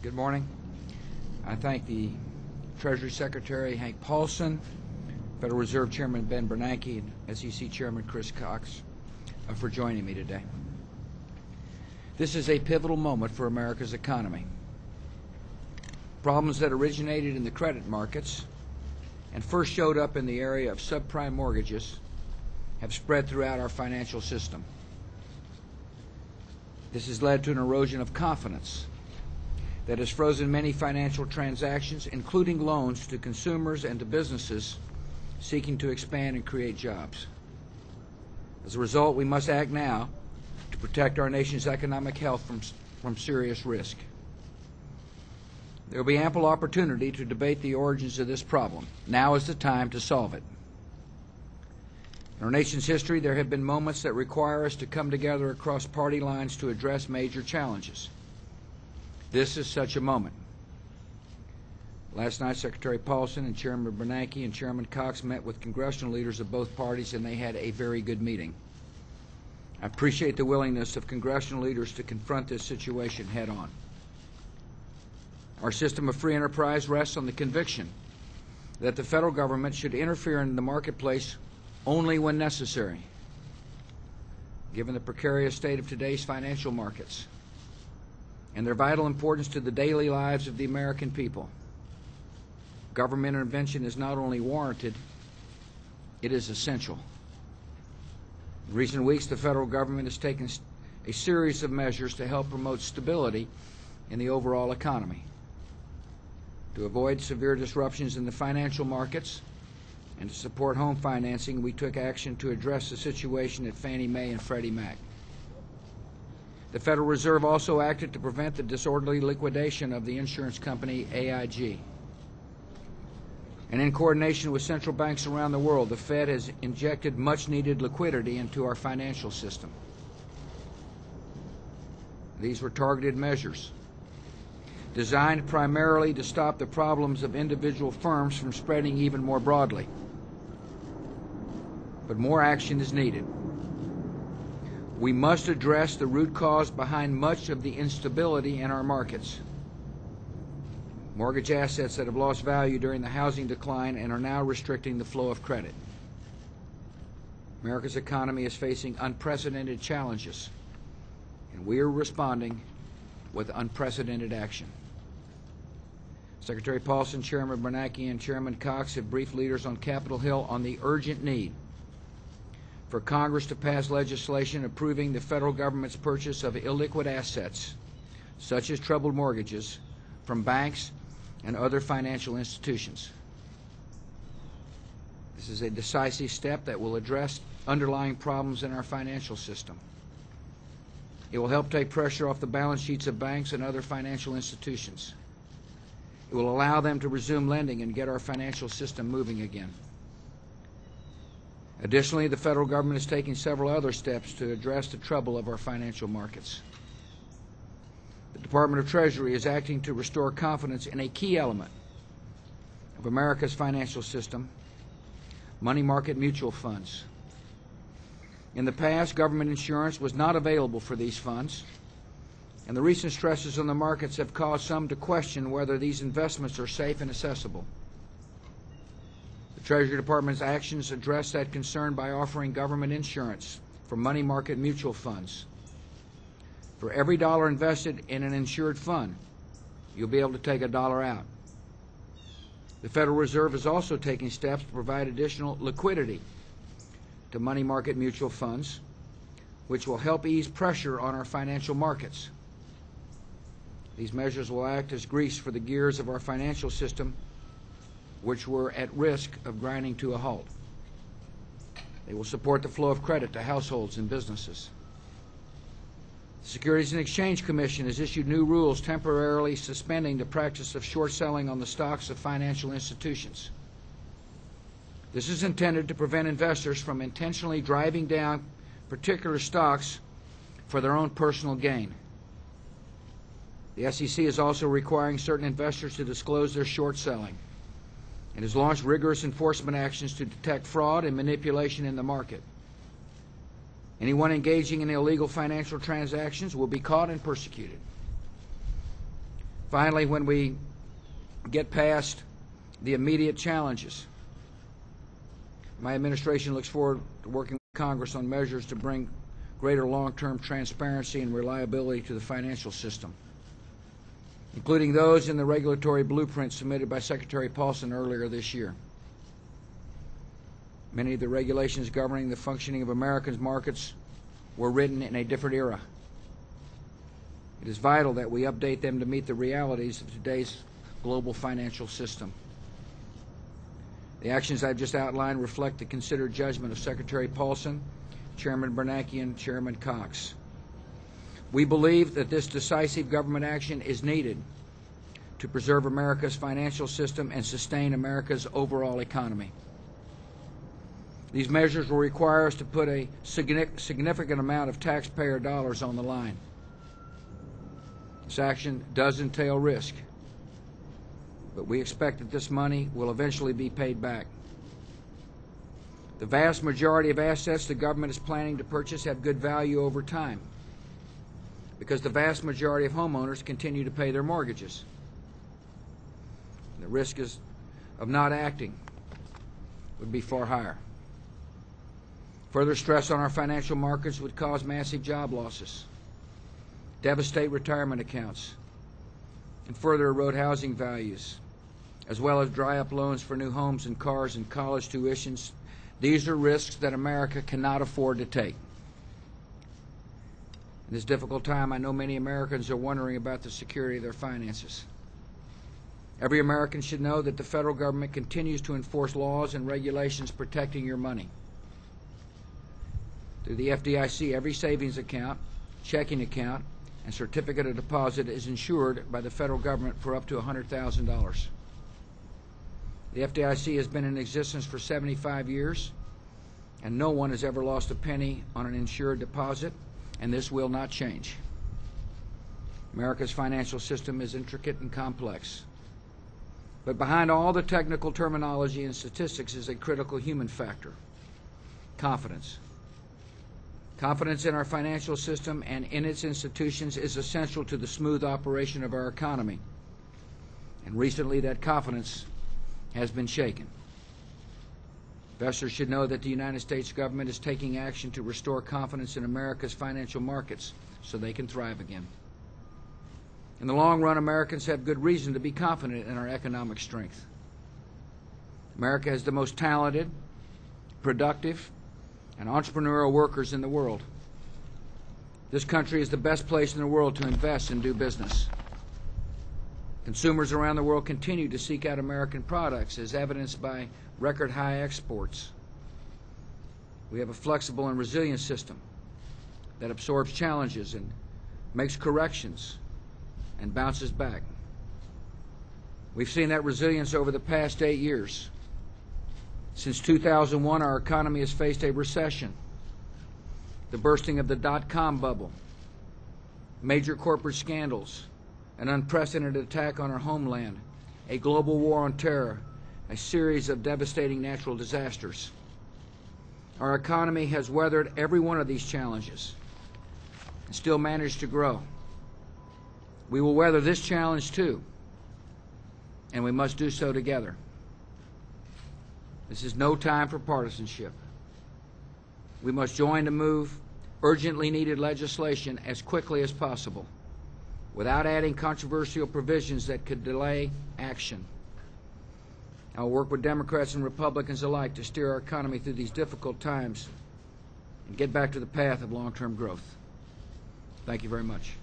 Good morning. I thank the Treasury Secretary Hank Paulson, Federal Reserve Chairman Ben Bernanke, and SEC Chairman Chris Cox for joining me today. This is a pivotal moment for America's economy. Problems that originated in the credit markets and first showed up in the area of subprime mortgages have spread throughout our financial system. This has led to an erosion of confidence that has frozen many financial transactions, including loans to consumers and to businesses seeking to expand and create jobs. As a result, we must act now to protect our nation's economic health from serious risk. There will be ample opportunity to debate the origins of this problem. Now is the time to solve it. In our nation's history, there have been moments that require us to come together across party lines to address major challenges. This is such a moment. Last night, Secretary Paulson and Chairman Bernanke and Chairman Cox met with congressional leaders of both parties, and they had a very good meeting. I appreciate the willingness of congressional leaders to confront this situation head on. Our system of free enterprise rests on the conviction that the federal government should interfere in the marketplace only when necessary. Given the precarious state of today's financial markets and their vital importance to the daily lives of the American people, government intervention is not only warranted, it is essential. In recent weeks, the federal government has taken a series of measures to help promote stability in the overall economy. To avoid severe disruptions in the financial markets and to support home financing, we took action to address the situation at Fannie Mae and Freddie Mac. The Federal Reserve also acted to prevent the disorderly liquidation of the insurance company AIG. And in coordination with central banks around the world, the Fed has injected much-needed liquidity into our financial system. These were targeted measures designed primarily to stop the problems of individual firms from spreading even more broadly. But more action is needed. We must address the root cause behind much of the instability in our markets. Mortgage assets that have lost value during the housing decline and are now restricting the flow of credit. America's economy is facing unprecedented challenges, and we are responding with unprecedented action. Secretary Paulson, Chairman Bernanke, and Chairman Cox have briefed leaders on Capitol Hill on the urgent need for Congress to pass legislation approving the federal government's purchase of illiquid assets, such as troubled mortgages, from banks and other financial institutions. This is a decisive step that will address underlying problems in our financial system. It will help take pressure off the balance sheets of banks and other financial institutions. It will allow them to resume lending and get our financial system moving again. Additionally, the federal government is taking several other steps to address the trouble of our financial markets. The Department of Treasury is acting to restore confidence in a key element of America's financial system: money market mutual funds. In the past, government insurance was not available for these funds, and the recent stresses on the markets have caused some to question whether these investments are safe and accessible. The Treasury Department's actions address that concern by offering government insurance for money market mutual funds. For every dollar invested in an insured fund, you'll be able to take a dollar out. The Federal Reserve is also taking steps to provide additional liquidity to money market mutual funds, which will help ease pressure on our financial markets. These measures will act as grease for the gears of our financial system, which were at risk of grinding to a halt. They will support the flow of credit to households and businesses. The Securities and Exchange Commission has issued new rules temporarily suspending the practice of short selling on the stocks of financial institutions. This is intended to prevent investors from intentionally driving down particular stocks for their own personal gain. The SEC is also requiring certain investors to disclose their short selling and has launched rigorous enforcement actions to detect fraud and manipulation in the market. Anyone engaging in illegal financial transactions will be caught and persecuted. Finally, when we get past the immediate challenges, my administration looks forward to working with Congress on measures to bring greater long-term transparency and reliability to the financial system, including those in the regulatory blueprint submitted by Secretary Paulson earlier this year. Many of the regulations governing the functioning of America's markets were written in a different era. It is vital that we update them to meet the realities of today's global financial system. The actions I've just outlined reflect the considered judgment of Secretary Paulson, Chairman Bernanke, and Chairman Cox. We believe that this decisive government action is needed to preserve America's financial system and sustain America's overall economy. These measures will require us to put a significant amount of taxpayer dollars on the line. This action does entail risk, but we expect that this money will eventually be paid back. The vast majority of assets the government is planning to purchase have good value over time because the vast majority of homeowners continue to pay their mortgages. The risk of not acting would be far higher. Further stress on our financial markets would cause massive job losses, devastate retirement accounts, and further erode housing values, as well as dry up loans for new homes and cars and college tuitions. These are risks that America cannot afford to take. In this difficult time, I know many Americans are wondering about the security of their finances. Every American should know that the federal government continues to enforce laws and regulations protecting your money. Through the FDIC, every savings account, checking account, and certificate of deposit is insured by the federal government for up to $100,000. The FDIC has been in existence for 75 years, and no one has ever lost a penny on an insured deposit, and this will not change. America's financial system is intricate and complex, but behind all the technical terminology and statistics is a critical human factor: confidence. Confidence in our financial system and in its institutions is essential to the smooth operation of our economy, and recently that confidence has been shaken. Investors should know that the United States government is taking action to restore confidence in America's financial markets so they can thrive again. In the long run, Americans have good reason to be confident in our economic strength. America has the most talented, productive, and entrepreneurial workers in the world. This country is the best place in the world to invest and do business. Consumers around the world continue to seek out American products, as evidenced by record high exports. We have a flexible and resilient system that absorbs challenges and makes corrections and bounces back. We've seen that resilience over the past 8 years. Since 2001, our economy has faced a recession, the bursting of the dot-com bubble, major corporate scandals, an unprecedented attack on our homeland, a global war on terror, a series of devastating natural disasters. Our economy has weathered every one of these challenges and still managed to grow. We will weather this challenge too, and we must do so together. This is no time for partisanship. We must join to move urgently needed legislation as quickly as possible, without adding controversial provisions that could delay action. I will work with Democrats and Republicans alike to steer our economy through these difficult times and get back to the path of long-term growth. Thank you very much.